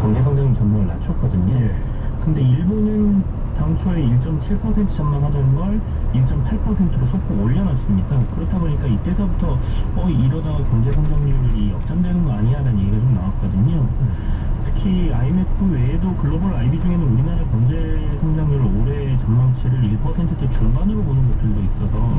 경제 성장 전망을 낮췄거든요. 예. 근데 일본은 당초에 1.7% 전망하던 걸 1.8%로 소폭 올려놨습니다. 그렇다 보니까 이때서부터 이러다가 경제 성장률이 역전되는 거 아니야 라는 얘기가 좀 나왔거든요. 특히 IMF 외에도 글로벌 IB 중에는 우리나라 경제 성장률 올해 전망치를 1%대 중반으로 보는 곳들도 있어서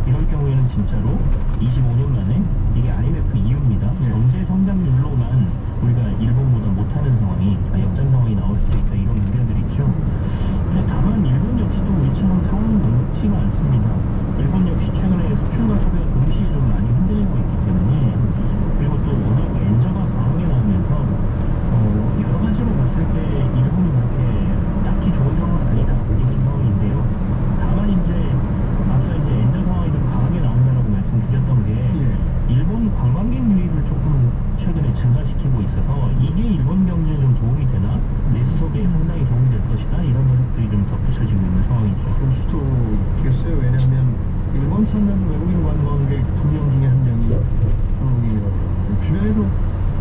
이럴 경우에는 진짜로 25년 만에 이게 IMF 이후입니다. 경제 성장률로만 우리가 일본보다 못하는 상황이 역전 상황이 나올 수도 있다 이런 우려들이 있죠. 근데 다만 일본 역시도 우리처럼 상황은 녹록치가 않습니다. 일본 역시 최근에 수출과 소비가 동시에 좀 많이 흔들리고 있기 때문에 그리고 또 워낙 엔저가 강하게 나오면서 여러 가지로 봤을 때 일본이 그렇게 딱히 좋은 상황은 아니다 이런 상황인데요. 다만 이제 앞서 이제 엔저 상황이 좀 강하게 나온다라고 말씀드렸던 게 일본 관광객 유입을 조금 최근에 증가시키고 있어서 이게 일본 경제에 좀 도움이 되나? 내수 소비에 상당히 도움이 될 것이다 이런 녀석들이 좀 덧붙여지고 있는 상황이죠. 그럴 수도 있겠어요. 왜냐하면 일본 찾는 외국인 관광객 2명 중에 1명이 한국인이라고 하는데 주변에도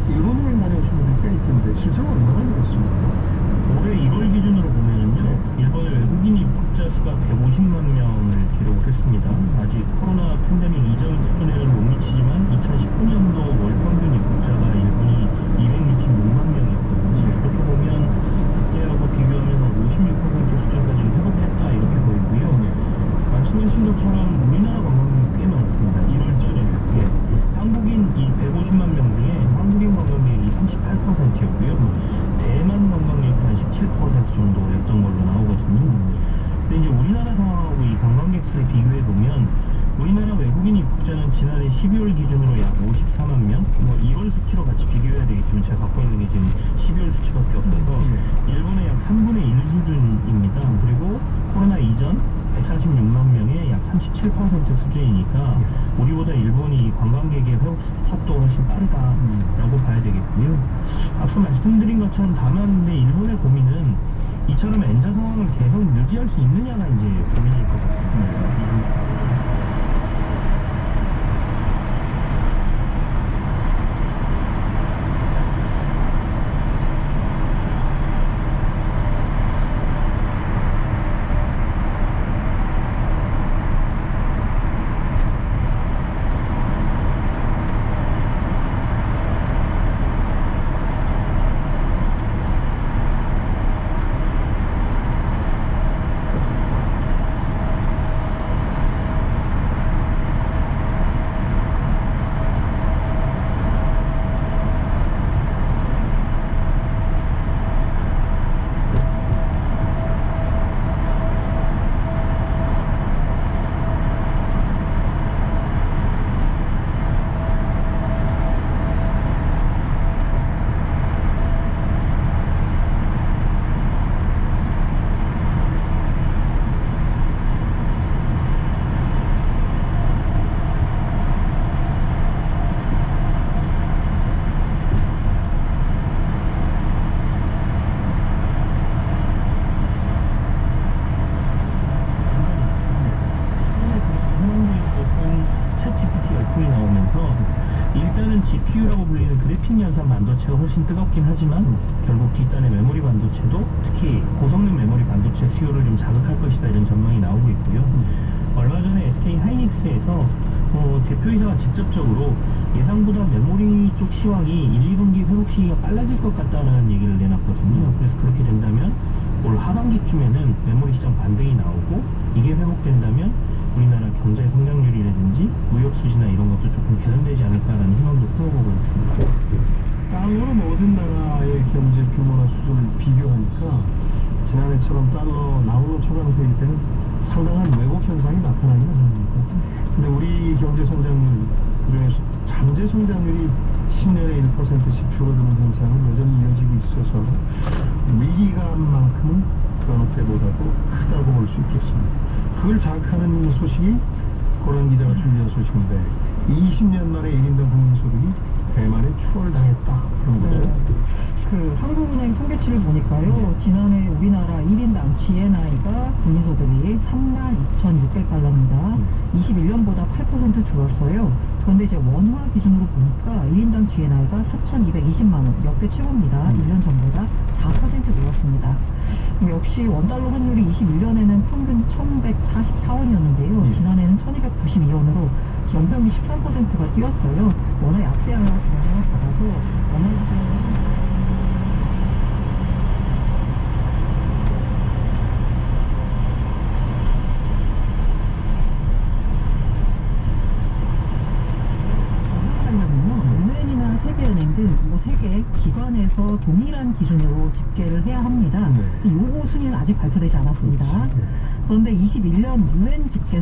일본 여행 다녀오신 분들이 꽤 있던데 실제로 얼마나 늘었습니까? 올해 1월 기준으로 보면은요, 일본의 외국인 입국자 수가 150만 명을 기록을 했습니다. 아직 코로나 팬데믹 이전 수준에는 못 미치지만 2019년도 월 평균 입국자가 일본이 266만 명이었거든요. 그렇게 보면 그때하고 비교하면 56% 수준까지는 회복했다 이렇게 보이고요. 말씀하신 것처럼 우리나라 관광객이 꽤 많습니다. 1월쯤에 한국인 이 150만 명 중에 한국인 관광객이 38%였고요. 대만 관광객이 한 17% 정도였던 걸로 나오거든요. 근데 이제 우리나라 상황하고 이 관광객수를 비교해 보면 우리나라 외국인 입국자는 지난해 12월 기준으로 약 54만 명, 1월 수치로 같이 비교해야 되겠지만 제가 갖고 있는 게 지금 12월 수치밖에 없어서 일본의 약 3분의 1 수준입니다. 그리고 코로나 이전 146만 명의 약 37% 수준이니까 우리보다 일본이 관광객의 회복 속도가 훨씬 빠르다라고 봐야 되겠고요. 앞서 말씀드린 것처럼 다만 근데 일본의 고민은 이처럼 엔저 상황을 계속 유지할 수 있느냐가 이제 고민일 것 같습니다. GPU라고 불리는 그래픽 연산 반도체가 훨씬 뜨겁긴 하지만 결국 뒷단의 메모리 반도체도 특히 고성능 메모리 반도체 수요를 좀 자극할 것이다 이런 전망이 나오고 있고요. 얼마 전에 SK 하이닉스에서 대표이사가 직접적으로 예상보다 메모리 쪽 시황이 1, 2분기 회복 시기가 빨라질 것 같다는 얘기를 내놨거든요. 그래서 그렇게 된다면 올 하반기쯤에는 메모리 시장 반등이 나오고 이게 회복된다면 우리나라 경제 성장률이라든지 무역 수지나 이런 것도 조금 개선되지 않을까라는 희망도 품어보고 있습니다. 달러로 모든 나라의 경제 규모나 수준을 비교하니까 지난해처럼 달러 나홀로 초강세일 때는 상당한 왜곡 현상이 나타나긴 합니다. 근데 우리 경제 성장률 그중에서 잠재 성장률이 10년에 1%씩 줄어드는 현상은 여전히 이어지고 있어서 위기감만큼은 그 어느 때보다도 크다고 볼 수 있겠습니다. 그걸 자극하는 소식이 고란 기자가 준비한 소식인데 20년 만에 1인당 국민소득이 대만에 추월당했다 그런 거죠. 그 한국 한국은행 통계치를 보니까요. 지난해 우리나라 1인당 GNI가 국민소득이 32,600달러입니다. 21년보다 8% 줄었어요. 그런데 이제 원화 기준으로 보니까 1인당 GNI가 4,220만 원, 역대 최고입니다. 1년 전보다 4% 늘었습니다. 역시 원달러 환율이 21년에는 평균 1,144원이었는데요. 지난해는 1,292원으로 연평균 13%가 뛰었어요. 워낙 약세 영향을 받아서 원화 유엔이나 세계은행 등 이 세 개 기관에서 동일한 기준으로 집계를 해야 합니다. 네. 요거 순위는 아직 발표되지 않았습니다. 그런데 21년 유엔 집계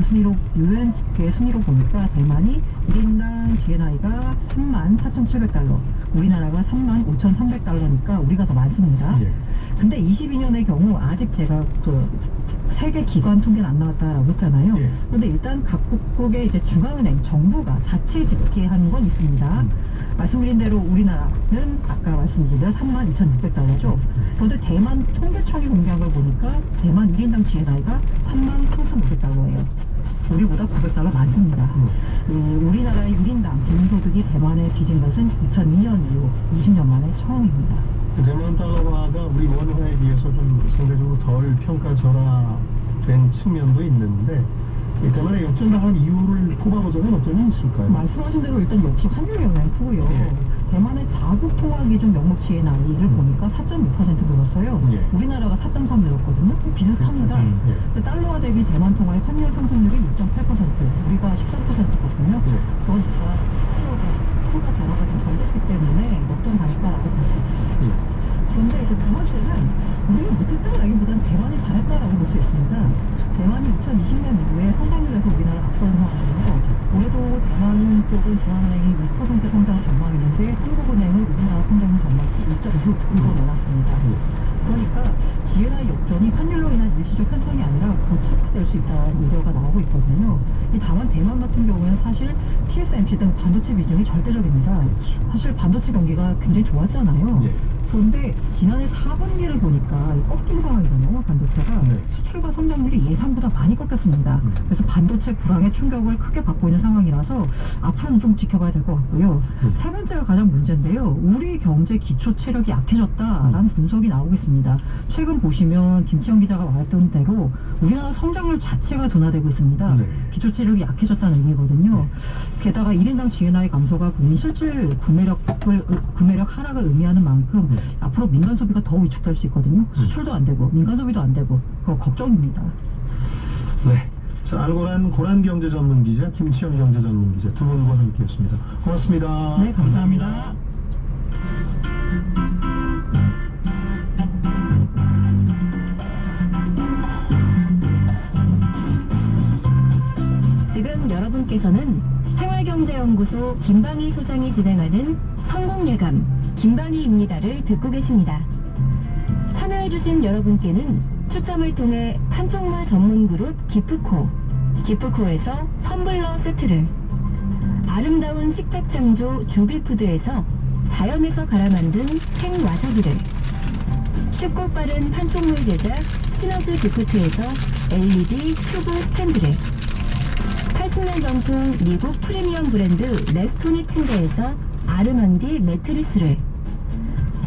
순위로 보니까 대만이 1인당 GNI가 34,700달러, 우리나라가 35,300달러니까 우리가 더 많습니다. 예. 근데 22년의 경우 아직 제가 그 세계 기관 통계는 안 나왔다라고 했잖아요. 예. 그런데 일단 각국의 이제 중앙은행 정부가 자체 집계한 건 있습니다. 말씀드린 대로 우리나라는 아까 말씀드린 대로 32,600달러죠. 그런데 대만 통계청이 공개한 걸 보니까 대만 1인당 GNI가 33,500달러예요. 우리보다 900달러 많습니다. 우리나라의 1인당 기본소득이 대만에 빚은 것은 2002년 이후 20년 만에 처음입니다. 대만 달러화가 우리 원화에 비해서 좀 상대적으로 덜 평가절하된 측면도 있는데 이 대만의 역전당한 이유를 꼽아보자면 어떤 게 있을까요? 말씀하신 대로 일단 역시 환율 영향이 크고요. 예. 대만의 자국 통화 기준 명목 GNI를 보니까 4.6% 늘었어요. 예. 우리나라가 4.3 늘었거든요. 비슷합니다. 예. 근데 달러화 대비 대만 통화의 환율 상승률이 6.8%, 우리가 13%거든요. 예. 그러니까 통화 절하가 좀 덜렸기 때문에 역전당했다라고 볼 수 있습니다. 예. 그런데 이제 두 번째는 우리가 못했다라기보다는 대만이 잘했다라고 볼 수 있습니다. 대만이 2020년 이후에 성장률에서 우리나라 앞서는 상황이고요. 올해도 대만 쪽은 중앙은행이 2% 성장을 전망했는데 한국은행은 우리나라 성장률 전망치 1.6로 내놨습니다. 그러니까 GNI 역전이 환율로 인한 일시적 현상이 아니라 고착화될 수 있다는 우려가 나오고 있거든요. 다만 대만 같은 경우에는 사실 TSMC 등 반도체 비중이 절대적입니다. 사실 반도체 경기가 굉장히 좋았잖아요. 예. 그런데 지난해 4분기를 보니까 꺾인 상황이잖아요. 반도체가 네. 수출과 성장률이 예상보다 많이 꺾였습니다. 그래서 반도체 불황의 충격을 크게 받고 있는 상황이라서 앞으로는 좀 지켜봐야 될 것 같고요. 세 번째가 가장 문제인데요. 우리 경제 기초 체력이 약해졌다라는 분석이 나오고 있습니다. 최근 보시면 김치영 기자가 말했던 대로 우리나라 성장률 자체가 둔화되고 있습니다. 네. 기초 체력이 약해졌다는 의미거든요. 게다가 1인당 GNI 감소가 국민 실질 구매력 하락을 의미하는 만큼 앞으로 민간 소비가 더 위축될 수 있거든요. 수출도 안 되고 민간 소비도 안 되고 그거 걱정입니다. 네. 자, 알고란 고란 경제 전문 기자, 김치영 경제 전문 기자 두 분과 함께했습니다. 고맙습니다. 네, 감사합니다. 지금 여러분께서는 생활경제연구소 김방희 소장이 진행하는 성공예감 김방희입니다를 듣고 계십니다. 참여해주신 여러분께는 추첨을 통해 판촉물 전문그룹 기프코에서 텀블러 세트를, 아름다운 식탁창조 주비푸드에서 자연에서 갈아 만든 생와사비를, 쉽고 빠른 판촉물 제작 시너즈 기프트에서 LED 큐브 스탠드를, 80년 전통 미국 프리미엄 브랜드 레스토닉 침대에서 아르망디 매트리스를,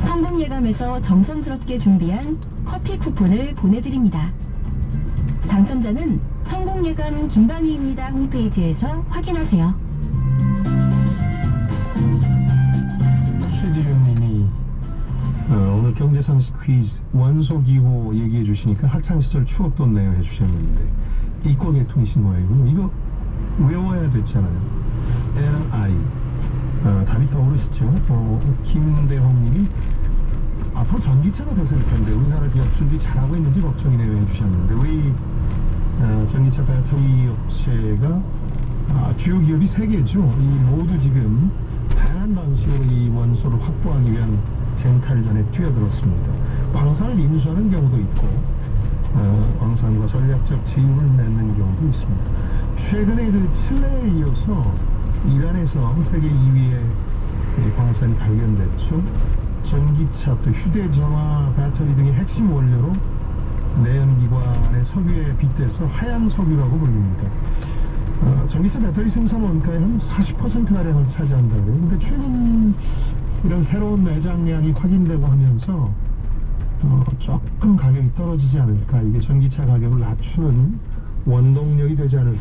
성공예감에서 정성스럽게 준비한 커피 쿠폰을 보내드립니다. 당첨자는 성공예감 김방희입니다 홈페이지에서 확인하세요. 최지윤님이 오늘 경제상식 퀴즈 원소기호 얘기해 주시니까 학창시절 추억 돋네요 해주셨는데 이꼴계통이신 모양이군요. 이거 외워야 됐잖아요. LI 답이 떠오르시죠? 김대홍님이 앞으로 전기차가 더 셀 텐데 우리나라 기업들이 잘하고 있는지 걱정이네요 해주셨는데 우리 전기차 배터리 업체가 주요 기업이 3개죠. 이 모두 지금 다양한 방식으로 이 원소를 확보하기 위한 쟁탈전에 뛰어들었습니다. 광산을 인수하는 경우도 있고 광산과 전략적 제휴를 맺는 경우도 있습니다. 최근에 그 칠레에 이어서 이란에서 세계 2위의 광산이 발견됐죠. 전기차, 또 휴대전화, 배터리 등의 핵심 원료로 내연기관의 석유에 빗대서 하얀 석유라고 불립니다. 전기차 배터리 생산 원가의 한 40%가량을 차지한다고 해요. 근데 최근 이런 새로운 매장량이 확인되고 하면서 조금 가격이 떨어지지 않을까, 이게 전기차 가격을 낮추는 원동력이 되지 않을까.